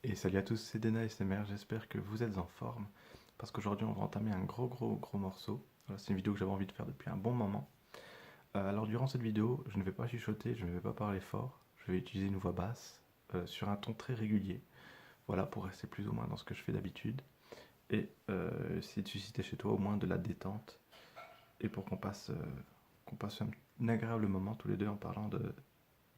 Et salut à tous, c'est Dena SMR, j'espère que vous êtes en forme, parce qu'aujourd'hui on va entamer un gros morceau. C'est une vidéo que j'avais envie de faire depuis un bon moment. Alors durant cette vidéo, je ne vais pas chuchoter, je ne vais pas parler fort, je vais utiliser une voix basse, sur un ton très régulier, voilà, pour rester plus ou moins dans ce que je fais d'habitude, et essayer de susciter chez toi au moins de la détente, et pour qu'on passe un agréable moment tous les deux en parlant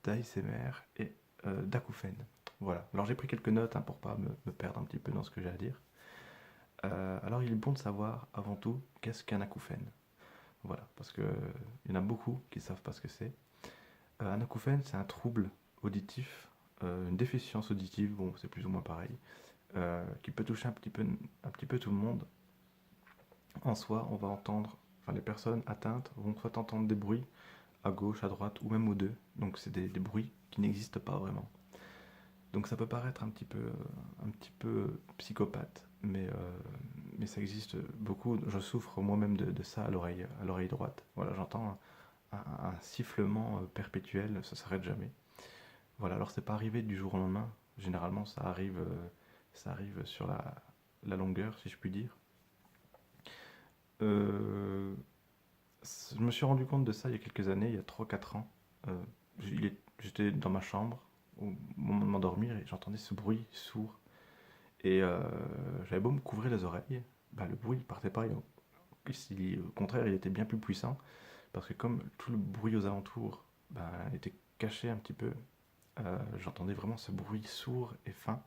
d'ASMR et d'acouphènes. Voilà, alors j'ai pris quelques notes pour pas me perdre un petit peu dans ce que j'ai à dire. Alors il est bon de savoir avant tout qu'est-ce qu'un acouphène. Voilà, parce qu'il y en a beaucoup qui ne savent pas ce que c'est. Un acouphène, c'est un trouble auditif, une déficience auditive, bon c'est plus ou moins pareil, qui peut toucher un petit peu tout le monde. En soi, on va entendre, enfin les personnes atteintes vont soit entendre des bruits à gauche, à droite ou même aux deux. Donc c'est des bruits qui n'existent pas vraiment. Donc ça peut paraître un petit peu psychopathe, mais ça existe beaucoup. Je souffre moi-même de ça à l'oreille droite. Voilà, j'entends un sifflement perpétuel, ça s'arrête jamais. Voilà, alors c'est pas arrivé du jour au lendemain. Généralement, ça arrive sur la longueur, si je puis dire. Euh, je me suis rendu compte de ça il y a quelques années, il y a 3 4 ans. Euh, J'étais dans ma chambre au moment de m'endormir et j'entendais ce bruit sourd. Et j'avais beau me couvrir les oreilles, bah, le bruit ne partait pas. Au contraire, il était bien plus puissant. Parce que comme tout le bruit aux alentours bah, était caché un petit peu, j'entendais vraiment ce bruit sourd et fin.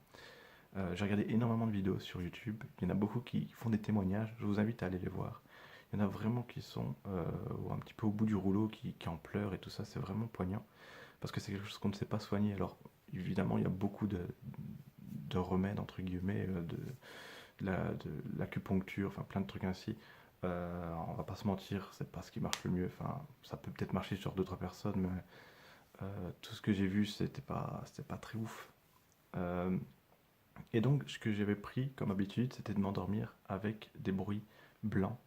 J'ai regardé énormément de vidéos sur YouTube. Il y en a beaucoup qui font des témoignages. Je vous invite à aller les voir. Il y en a vraiment qui sont un petit peu au bout du rouleau, qui en pleurent et tout ça. C'est vraiment poignant. Parce que c'est quelque chose qu'on ne sait pas soigner. Alors, évidemment, il y a beaucoup de remèdes, entre guillemets, de l'acupuncture, enfin plein de trucs ainsi. On va pas se mentir, c'est pas ce qui marche le mieux. Enfin, ça peut peut-être marcher sur deux trois personnes, mais tout ce que j'ai vu, c'était pas très ouf. Euh, et donc, ce que j'avais pris comme habitude, c'était de m'endormir avec des bruits blancs.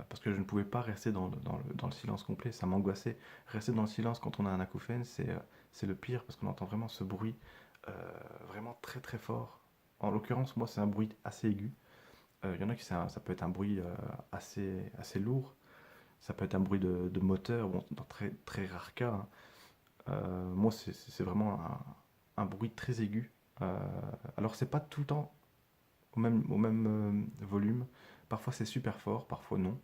Parce que je ne pouvais pas rester dans le silence complet, ça m'angoissait. Rester dans le silence quand on a un acouphène, c'est le pire parce qu'on entend vraiment ce bruit euh, vraiment très fort. En l'occurrence, moi, c'est un bruit assez aigu. Il y en a qui ça peut être un bruit assez lourd, ça peut être un bruit de moteur, bon, dans très rares cas, hein. Moi, c'est vraiment un bruit très aigu. Euh, alors, c'est pas tout le temps au même volume. Parfois, c'est super fort, parfois non.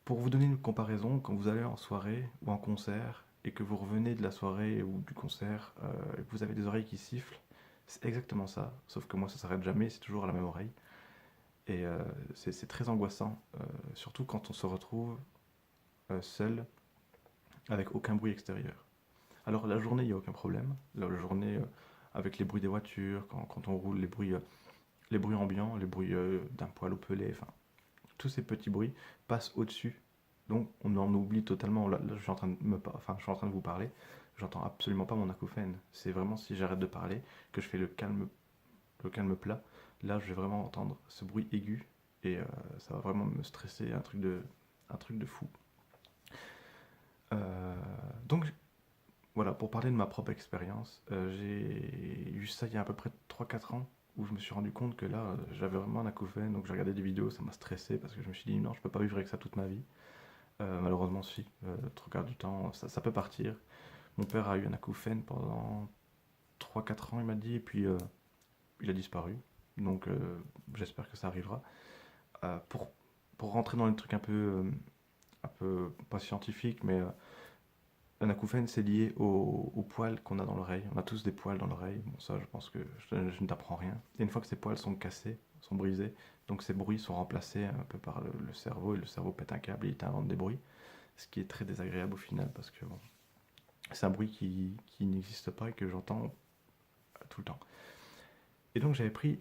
Pour vous donner une comparaison, quand vous allez en soirée ou en concert et que vous revenez de la soirée ou du concert et que vous avez des oreilles qui sifflent, c'est exactement ça. Sauf que moi, ça s'arrête jamais, c'est toujours à la même oreille. Et c'est très angoissant, surtout quand on se retrouve seul, avec aucun bruit extérieur. Alors la journée, il n'y a aucun problème. La journée, avec les bruits des voitures, quand on roule, les bruits ambiants, les bruits d'un poêle au pelé, enfin, tous ces petits bruits passent au-dessus. Donc on en oublie totalement. Là, je suis en train je suis en train de vous parler. J'entends absolument pas mon acouphène. C'est vraiment si j'arrête de parler, que je fais le calme plat. Là, je vais vraiment entendre ce bruit aigu et ça va vraiment me stresser, un truc de fou. Euh, donc voilà, pour parler de ma propre expérience, j'ai eu ça il y a à peu près 3 4 ans où je me suis rendu compte que là, j'avais vraiment un acouphène, donc j'ai regardé des vidéos, ça m'a stressé parce que je me suis dit non, je peux pas vivre avec ça toute ma vie. Malheureusement, si, trois quarts du temps, ça peut partir. Mon père a eu un acouphène pendant 3 4 ans, il m'a dit, et puis il a disparu. Donc j'espère que ça arrivera. Euh, pour, pour rentrer dans les trucs un peu pas scientifiques, mais un acouphène, c'est lié aux poils qu'on a dans l'oreille. On a tous des poils dans l'oreille. Bon, ça, je pense que je ne t'apprends rien. Et une fois que ces poils sont cassés, sont brisés, donc ces bruits sont remplacés un peu par le cerveau, et le cerveau pète un câble et il t'invente des bruits. Ce qui est très désagréable au final, parce que bon, c'est un bruit qui n'existe pas et que j'entends tout le temps. Et donc j'avais pris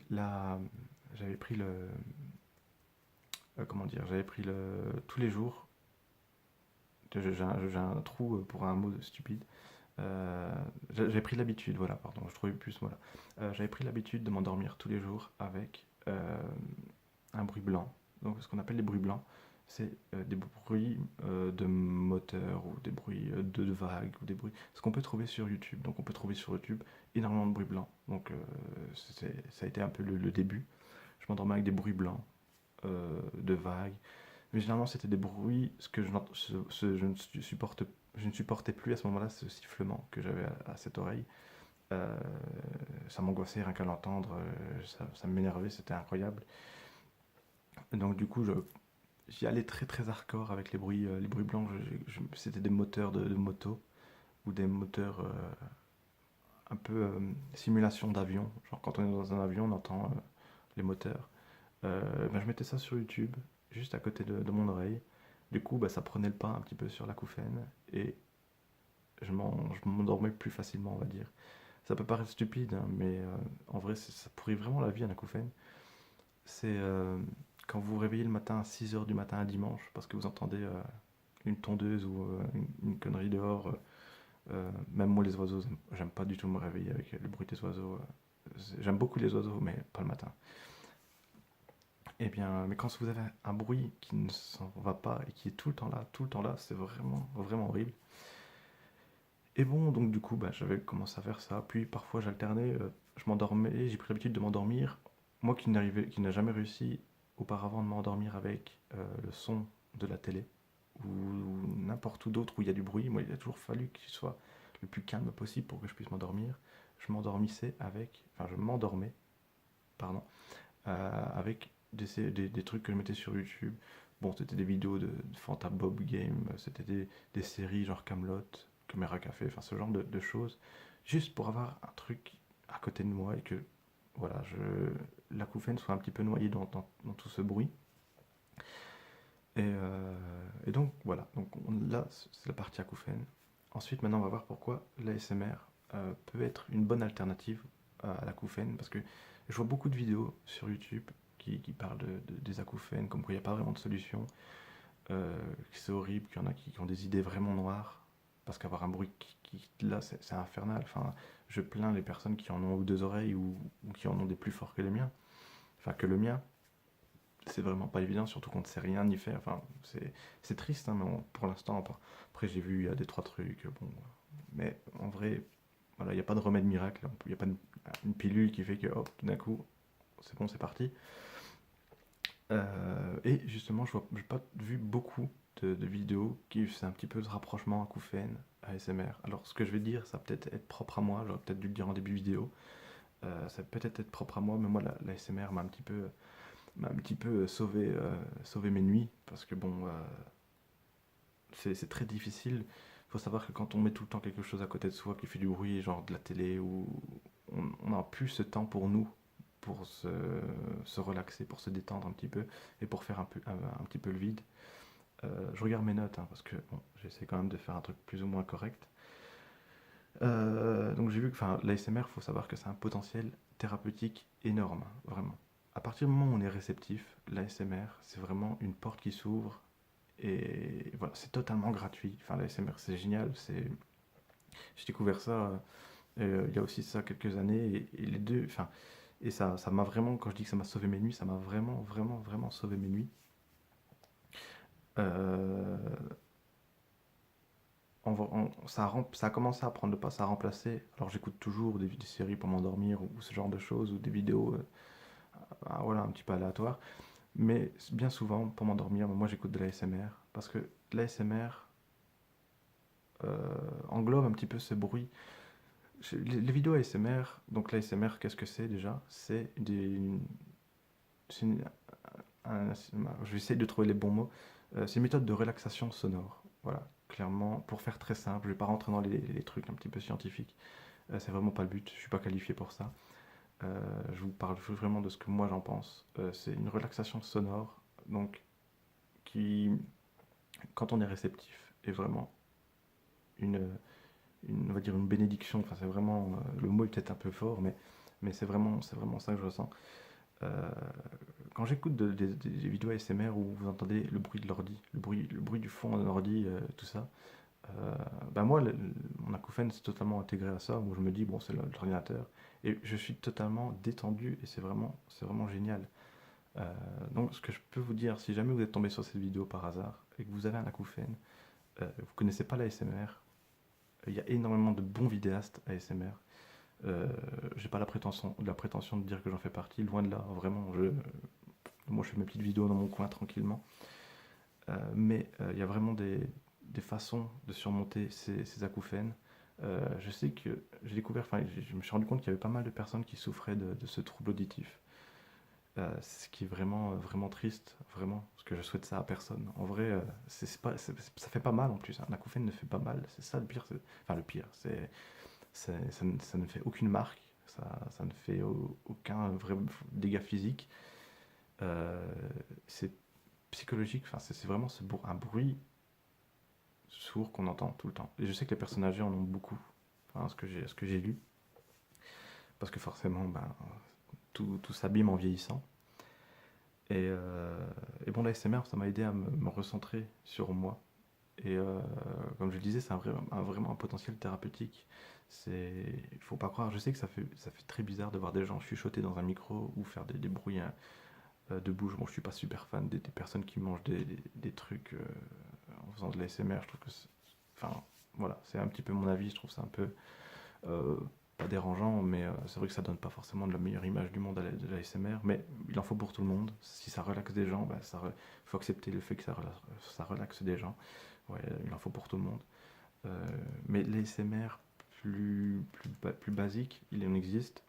comment dire, j'avais pris tous les jours. J'ai un trou pour un mot stupide. J'avais pris l'habitude, voilà, pardon, je trouvais plus ce mot-là. J'avais pris l'habitude de m'endormir tous les jours avec un bruit blanc, donc ce qu'on appelle les bruits blancs. c'est des bruits de moteurs ou des bruits de vagues ou des bruits. Ce qu'on peut trouver sur YouTube. Donc on peut trouver sur YouTube énormément de bruits blancs. Donc ça a été un peu le début. Je m'endormais avec des bruits blancs, de vagues. Mais généralement c'était des bruits, ce que je ne supportais plus à ce moment-là, ce sifflement que j'avais à cette oreille. Euh, Ça m'angoissait rien qu'à l'entendre, ça m'énervait, c'était incroyable. Donc du coup, j'y allais très très hardcore avec les bruits blancs. C'était des moteurs de moto ou des moteurs un peu simulation d'avion. Genre quand on est dans un avion, on entend les moteurs. Ben, je mettais ça sur YouTube, juste à côté de mon oreille. Du coup, bah, ça prenait le pas un petit peu sur l'acouphène et je m'endormais plus facilement, on va dire. Ça peut paraître stupide, hein, mais en vrai, ça pourrit vraiment la vie, un acouphène. C'est quand vous vous réveillez le matin à 6 heures du matin un dimanche parce que vous entendez une tondeuse ou une connerie dehors. Même moi, les oiseaux, j'aime pas du tout me réveiller avec le bruit des oiseaux. J'aime beaucoup les oiseaux, mais pas le matin. Eh bien, mais quand vous avez un bruit qui ne s'en va pas et qui est tout le temps là, c'est vraiment, vraiment horrible. Et bon, donc du coup, bah, j'avais commencé à faire ça. Puis parfois, j'alternais, je m'endormais, j'ai pris l'habitude de m'endormir. Moi qui n'a jamais réussi auparavant de m'endormir avec le son de la télé ou n'importe où d'autre où il y a du bruit, moi, il a toujours fallu qu'il soit le plus calme possible pour que je puisse m'endormir. Je m'endormais, pardon, avec des trucs que je mettais sur YouTube. Bon, c'était des vidéos de Fanta Bob Game, c'était des séries genre Camelot, Caméra Café, enfin ce genre de choses, juste pour avoir un truc à côté de moi et que voilà, l'acouphène soit un petit peu noyé dans tout ce bruit. Et donc voilà, là c'est la partie acouphène. Ensuite, maintenant on va voir pourquoi l'ASMR peut être une bonne alternative à l'acouphène, parce que je vois beaucoup de vidéos sur YouTube qui parlent des acouphènes, comme quoi il n'y a pas vraiment de solution, que c'est horrible, qu'il y en a qui ont des idées vraiment noires, parce qu'avoir un bruit là c'est infernal. Enfin, je plains les personnes qui en ont deux oreilles ou qui en ont des plus forts que les miens, enfin que le mien. C'est vraiment pas évident, surtout qu'on ne sait rien ni faire. Enfin, c'est triste, hein, mais pour l'instant, après j'ai vu, il y a des trois trucs, bon, mais en vrai, voilà, il n'y a pas de remède miracle, il n'y a pas une pilule qui fait que, hop, tout d'un coup, c'est bon, c'est parti. Et justement, je n'ai pas vu beaucoup de vidéos qui faisaient un petit peu de rapprochement acouphène, ASMR. Alors, ce que je vais dire, ça va peut-être être propre à moi, j'aurais peut-être dû le dire en début vidéo, ça peut peut-être être propre à moi, mais moi, l'ASMR m'a un petit peu sauvé mes nuits, parce que bon, c'est très difficile. Il faut savoir que quand on met tout le temps quelque chose à côté de soi qui fait du bruit, genre de la télé, ou on n'a plus ce temps pour nous, pour se relaxer, pour se détendre un petit peu, et pour faire un petit peu le vide. Je regarde mes notes, hein, parce que bon, j'essaie quand même de faire un truc plus ou moins correct. Donc j'ai vu que l'ASMR, il faut savoir que c'est un potentiel thérapeutique énorme, vraiment. À partir du moment où on est réceptif, l'ASMR, c'est vraiment une porte qui s'ouvre et voilà, c'est totalement gratuit. Enfin, l'ASMR, c'est génial. J'ai découvert ça il y a aussi ça quelques années et les deux, enfin, et ça m'a vraiment, quand je dis que ça m'a sauvé mes nuits, ça m'a vraiment, vraiment, vraiment sauvé mes nuits. Euh, ça a commencé à prendre le pas, ça a remplacé. Alors j'écoute toujours des séries pour m'endormir ou ce genre de choses ou des vidéos voilà, un petit peu aléatoires. Mais bien souvent, pour m'endormir, moi j'écoute de l'ASMR parce que l'ASMR englobe un petit peu ce bruit. Les vidéos ASMR, donc l'ASMR, qu'est-ce que c'est déjà? C'est je vais essayer de trouver les bons mots. C'est une méthode de relaxation sonore. Voilà, clairement, pour faire très simple, je ne vais pas rentrer dans les trucs un petit peu scientifiques. C'est vraiment pas le but, je suis pas qualifié pour ça. Je vous parle vraiment de ce que moi j'en pense. C'est une relaxation sonore, donc qui, quand on est réceptif, est vraiment une, on va dire une bénédiction. Enfin, c'est vraiment, le mot est peut-être un peu fort, mais c'est vraiment ça que je ressens. Euh, Quand j'écoute des vidéos ASMR où vous entendez le bruit de l'ordi, le bruit du fond d'un ordi, tout ça, bah moi, mon acouphène, c'est totalement intégré à ça, où je me dis, bon, c'est l'ordinateur, et je suis totalement détendu, et c'est vraiment génial. Donc ce que je peux vous dire, si jamais vous êtes tombé sur cette vidéo par hasard et que vous avez un acouphène, vous connaissez pas l'ASMR, il y a énormément de bons vidéastes ASMR. J'ai pas la prétention de dire que j'en fais partie, loin de là, vraiment. Moi je fais mes petites vidéos dans mon coin tranquillement. Mais il y a vraiment des façons de surmonter ces acouphènes. Je sais que j'ai découvert, enfin, je me suis rendu compte qu'il y avait pas mal de personnes qui souffraient de ce trouble auditif. Ce qui est vraiment, vraiment triste, vraiment, parce que je souhaite ça à personne. En vrai, c'est pas, ça fait pas mal en plus. Un acouphène ne fait pas mal. C'est ça le pire. Enfin, le pire, ça ne fait aucune marque. Ça ne fait aucun vrai dégât physique. C'est psychologique. Enfin, c'est vraiment un bruit sourd qu'on entend tout le temps. Et je sais que les personnes âgées en ont beaucoup, enfin, ce que j'ai lu, parce que forcément, ben, tout s'abîme en vieillissant. Et bon, l'ASMR, ça m'a aidé à me recentrer sur moi. Et comme je le disais, c'est vraiment un potentiel thérapeutique. Il faut pas croire, je sais que ça fait très bizarre de voir des gens chuchoter dans un micro ou faire des bruits de bouche. Bon, je suis pas super fan des personnes qui mangent des trucs en faisant de l'ASMR. Je trouve que enfin, voilà, c'est un petit peu mon avis. Je trouve ça un peu euh, pas dérangeant, mais c'est vrai que ça donne pas forcément de la meilleure image du monde de l'ASMR, mais il en faut pour tout le monde. Si ça relaxe des gens, bah, faut accepter le fait que ça relaxe des gens. Ouais, il en faut pour tout le monde. Mais l'ASMR plus basique, il en existe.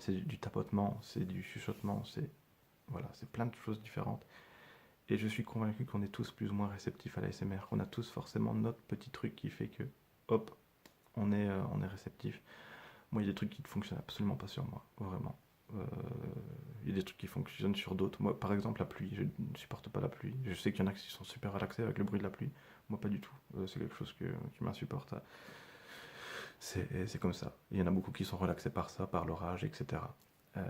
C'est du tapotement, c'est du chuchotement, voilà, c'est plein de choses différentes. Et je suis convaincu qu'on est tous plus ou moins réceptifs à l'ASMR, qu'on a tous forcément notre petit truc qui fait que, hop, on est réceptif. Moi, il y a des trucs qui ne fonctionnent absolument pas sur moi, vraiment. Euh, il y a des trucs qui fonctionnent sur d'autres. Moi, par exemple, la pluie, je ne supporte pas la pluie. Je sais qu'il y en a qui sont super relaxés avec le bruit de la pluie. Moi, pas du tout. C'est quelque chose qui m'insupporte. C'est comme ça. Il y en a beaucoup qui sont relaxés par ça, par l'orage, etc. Euh,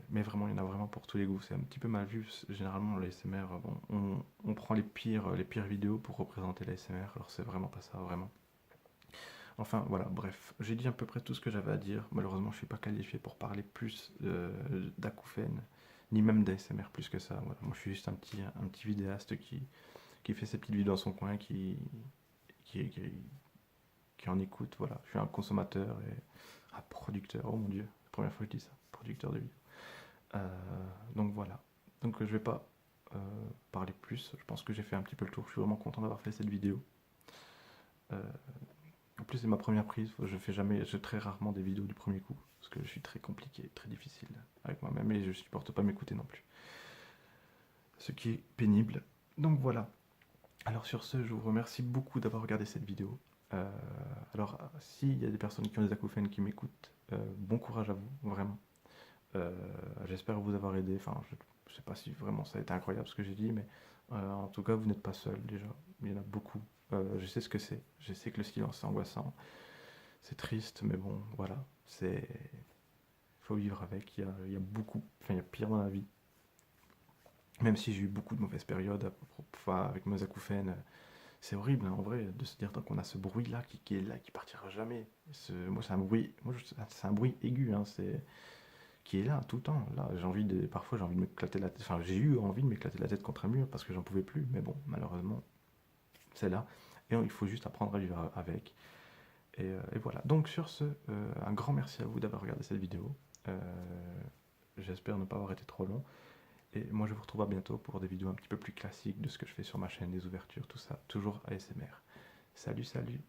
mais vraiment, il y en a vraiment pour tous les goûts. C'est un petit peu mal vu. Généralement, l'ASMR, bon, on prend les pires vidéos pour représenter l'ASMR. Alors, c'est vraiment pas ça, vraiment. Enfin voilà, bref, j'ai dit à peu près tout ce que j'avais à dire. Malheureusement, je ne suis pas qualifié pour parler plus d'acouphènes, ni même d'ASMR plus que ça. Voilà. Moi, je suis juste un petit vidéaste qui fait ses petites vidéos dans son coin, qui, qui, qui en écoute. Voilà, je suis un consommateur et un producteur. Oh mon Dieu, la première fois que je dis ça, producteur de vidéos. Donc voilà. Donc je vais pas parler plus. Je pense que j'ai fait un petit peu le tour. Je suis vraiment content d'avoir fait cette vidéo. Euh, En plus, c'est ma première prise. Je fais très rarement des vidéos du premier coup. Parce que je suis très compliqué, très difficile avec moi-même et je supporte pas m'écouter non plus. Ce qui est pénible. Donc voilà. Alors sur ce, je vous remercie beaucoup d'avoir regardé cette vidéo. Euh, alors, s'il y a des personnes qui ont des acouphènes qui m'écoutent, bon courage à vous, vraiment. Euh, J'espère vous avoir aidé. Enfin, je sais pas si vraiment ça a été incroyable ce que j'ai dit, mais en tout cas, vous n'êtes pas seul déjà. Il y en a beaucoup. Je sais ce que c'est. Je sais que le silence est angoissant. C'est triste, mais bon, voilà. Faut vivre avec. Il y a beaucoup. Enfin, il y a pire dans la vie. Même si j'ai eu beaucoup de mauvaises périodes enfin, avec mes acouphènes. C'est horrible, hein, en vrai, de se dire qu'on a ce bruit-là qui est là, qui partira jamais. Moi, c'est un bruit aigu, hein, qui est là tout le temps. Là, parfois, j'ai envie de m'éclater la tête. Enfin, j'ai eu envie de m'éclater la tête contre un mur parce que j'en pouvais plus. Mais bon, malheureusement, c'est là. Et il faut juste apprendre à vivre avec. Et voilà. Donc sur ce, un grand merci à vous d'avoir regardé cette vidéo. Euh, J'espère ne pas avoir été trop long. Et moi je vous retrouve à bientôt pour des vidéos un petit peu plus classiques de ce que je fais sur ma chaîne, des ouvertures, tout ça. Toujours ASMR. Salut, salut.